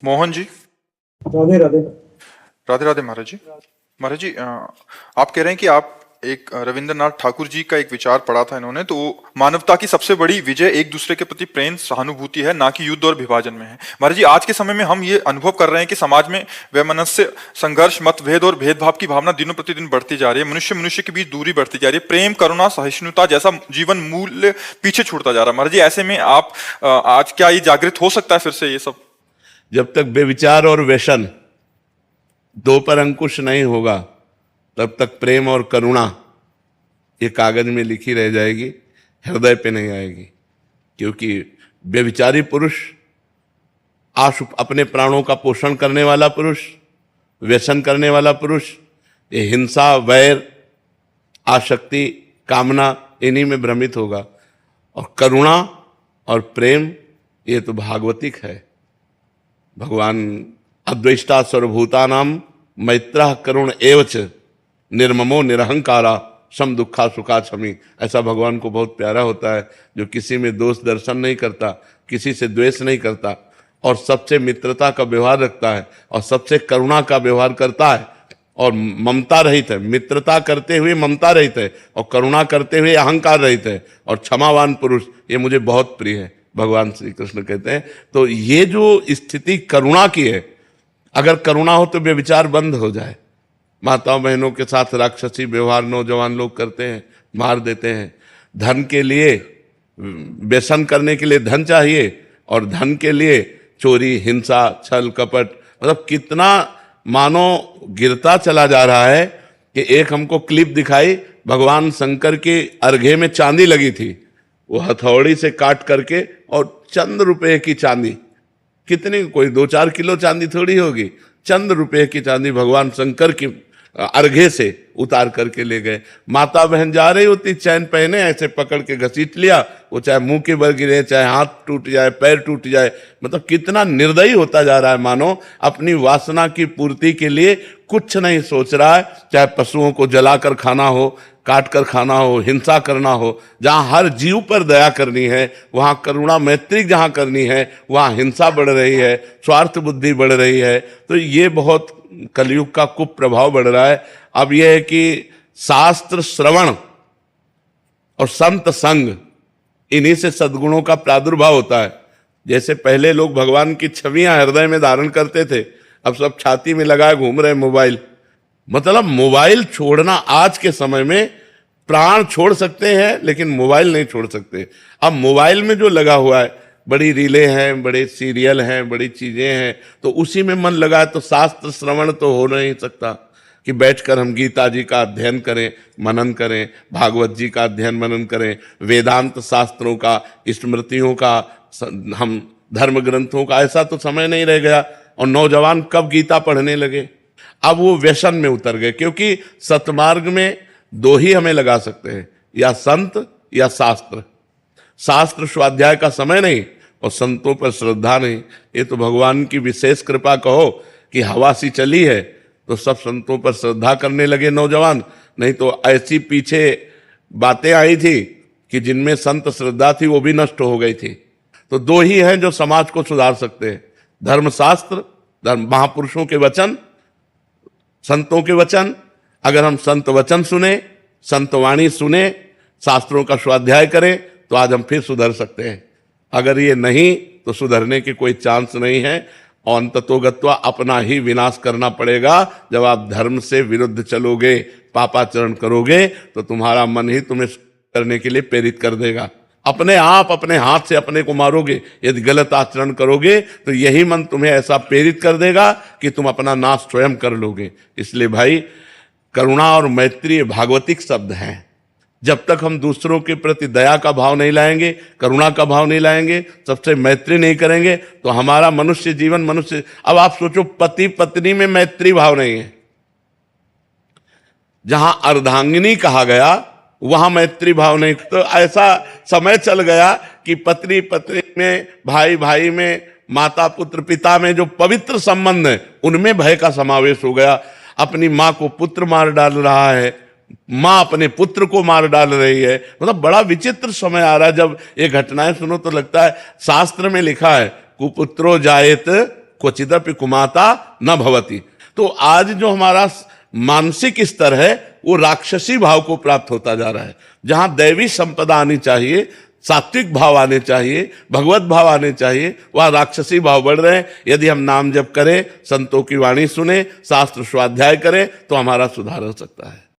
मोहन जी। राधे राधे। राधे राधे महाराज जी। महाराज जी, आप कह रहे हैं कि आप एक रविंद्रनाथ ठाकुर जी का एक विचार पढ़ा था इन्होंने, तो वो मानवता की सबसे बड़ी विजय एक दूसरे के प्रति प्रेम सहानुभूति है, ना कि युद्ध और विभाजन में है। महाराज जी, आज के समय में हम ये अनुभव कर रहे हैं कि समाज में वैमनस्य, संघर्ष, मतभेद और भेदभाव की भावना दिनों प्रतिदिन बढ़ती जा रही है। मनुष्य मनुष्य के बीच दूरी बढ़ती जा रही है। प्रेम, करुणा, सहिष्णुता जैसा जीवन मूल्य पीछे छूटता जा रहा है। महाराज जी, ऐसे में आप आज क्या ये जागृत हो सकता है फिर से ये सब? जब तक बेविचार और व्यसन दो पर अंकुश नहीं होगा तब तक प्रेम और करुणा ये कागज में लिखी रह जाएगी, हृदय पे नहीं आएगी। क्योंकि व्यभिचारी पुरुष, अपने प्राणों का पोषण करने वाला पुरुष, व्यसन करने वाला पुरुष, ये हिंसा, वैर, आसक्ति, कामना, इन्हीं में भ्रमित होगा। और करुणा और प्रेम ये तो भागवतिक है। भगवान अद्वेष्टा सर्वभूतानाम मैत्रः करुण एवच निर्ममो निरहंकारा सम दुखा सुखा क्षमी। ऐसा भगवान को बहुत प्यारा होता है, जो किसी में दोष दर्शन नहीं करता, किसी से द्वेष नहीं करता और सबसे मित्रता का व्यवहार रखता है और सबसे करुणा का व्यवहार करता है और ममता रहित है। मित्रता करते हुए ममता रहित है और करुणा करते हुए अहंकार रहित है और क्षमावान पुरुष, ये मुझे बहुत प्रिय है, भगवान श्री कृष्ण कहते हैं। तो ये जो स्थिति करुणा की है, अगर करुणा हो तो व्यभिचार बंद हो जाए। माताओं बहनों के साथ राक्षसी व्यवहार नौजवान लोग करते हैं, मार देते हैं। धन के लिए, व्यसन करने के लिए धन चाहिए और धन के लिए चोरी, हिंसा, छल कपट, मतलब कितना मानो गिरता चला जा रहा है। कि एक हमको क्लिप दिखाई, भगवान शंकर के अर्घे में चांदी लगी थी, वो हथौड़ी से काट करके और चंद रुपए की चांदी, कितनी, कोई 2-4 किलो चांदी थोड़ी होगी, चंद रुपए की चांदी भगवान शंकर की अर्घे से उतार करके ले गए। माता बहन जा रही होती चैन पहने, ऐसे पकड़ के घसीट लिया, वो चाहे मुंह के बल गिरे, चाहे हाथ टूट जाए, पैर टूट जाए। मतलब कितना निर्दयी होता जा रहा है, मानो अपनी वासना की पूर्ति के लिए कुछ नहीं सोच रहा है। चाहे पशुओं को जलाकर खाना हो, काट कर खाना हो, हिंसा करना हो। जहां हर जीव पर दया करनी है, वहां करुणा मैत्री जहां करनी है, वहां हिंसा बढ़ रही है, स्वार्थ बुद्धि बढ़ रही है। तो ये बहुत कलयुग का कुप्रभाव बढ़ रहा है। अब यह है कि शास्त्र श्रवण और संत संग, इन्हीं से सद्गुणों का प्रादुर्भाव होता है। जैसे पहले लोग भगवान की छवियां हृदय में धारण करते थे, अब सब छाती में लगाए घूम रहे मोबाइल। मतलब मोबाइल छोड़ना आज के समय में, प्राण छोड़ सकते हैं लेकिन मोबाइल नहीं छोड़ सकते। अब मोबाइल में जो लगा हुआ है, बड़ी रीलें हैं, बड़े सीरियल हैं, बड़ी चीजें हैं, तो उसी में मन लगा है। तो शास्त्र श्रवण तो हो नहीं सकता कि बैठकर हम गीता जी का अध्ययन करें, मनन करें, भागवत जी का अध्ययन मनन करें, वेदांत शास्त्रों का, स्मृतियों का, हम धर्म ग्रंथों का, ऐसा तो समय नहीं रह गया। और नौजवान कब गीता पढ़ने लगे? अब वो व्यसन में उतर गए। क्योंकि सतमार्ग में दो ही हमें लगा सकते हैं, या संत या शास्त्र। शास्त्र स्वाध्याय का समय नहीं और संतों पर श्रद्धा नहीं। ये तो भगवान की विशेष कृपा कहो कि हवा सी चली है तो सब संतों पर श्रद्धा करने लगे नौजवान। नहीं तो ऐसी पीछे बातें आई थी कि जिनमें संत श्रद्धा थी वो भी नष्ट हो गई थी। तो दो ही हैं जो समाज को सुधार सकते हैं, धर्मशास्त्र, धर्म महापुरुषों के वचन, संतों के वचन। अगर हम संत वचन सुने, संत वाणी सुने, शास्त्रों का स्वाध्याय करें, तो आज हम फिर सुधर सकते हैं। अगर ये नहीं तो सुधरने की कोई चांस नहीं है और अंततोगत्वा अपना ही विनाश करना पड़ेगा। जब आप धर्म से विरुद्ध चलोगे, पापाचरण करोगे, तो तुम्हारा मन ही तुम्हें करने के लिए प्रेरित कर देगा। अपने आप अपने हाथ से अपने को मारोगे यदि गलत आचरण करोगे, तो यही मन तुम्हें ऐसा प्रेरित कर देगा कि तुम अपना नाश स्वयं कर लोगे। इसलिए भाई, करुणा और मैत्री भागवतिक शब्द हैं। जब तक हम दूसरों के प्रति दया का भाव नहीं लाएंगे, करुणा का भाव नहीं लाएंगे, सबसे मैत्री नहीं करेंगे, तो हमारा मनुष्य जीवन, मनुष्य, अब आप सोचो पति पत्नी में मैत्री भाव नहीं है। जहां अर्धांगिनी कहा गया वहां मैत्री भाव नहीं। तो ऐसा समय चल गया कि पत्नी पत्नी में, भाई भाई में, माता पुत्र पिता में जो पवित्र संबंध है, उनमें भय का समावेश हो गया। अपनी माँ को पुत्र मार डाल रहा है, माँ अपने पुत्र को मार डाल रही है। मतलब बड़ा विचित्र समय आ रहा है। जब ये घटनाएं सुनो तो लगता है, शास्त्र में लिखा है कुपुत्रो जायेत क्वचिदपि कुमाता न भवति। तो आज जो हमारा मानसिक स्तर है वो राक्षसी भाव को प्राप्त होता जा रहा है। जहां दैवी संपदा आनी चाहिए, सात्विक भाव आने चाहिए, भगवत भाव आने चाहिए, वह राक्षसी भाव बढ़ रहे हैं। यदि हम नाम जप करें, संतों की वाणी सुने, शास्त्र स्वाध्याय करें, तो हमारा सुधार हो सकता है।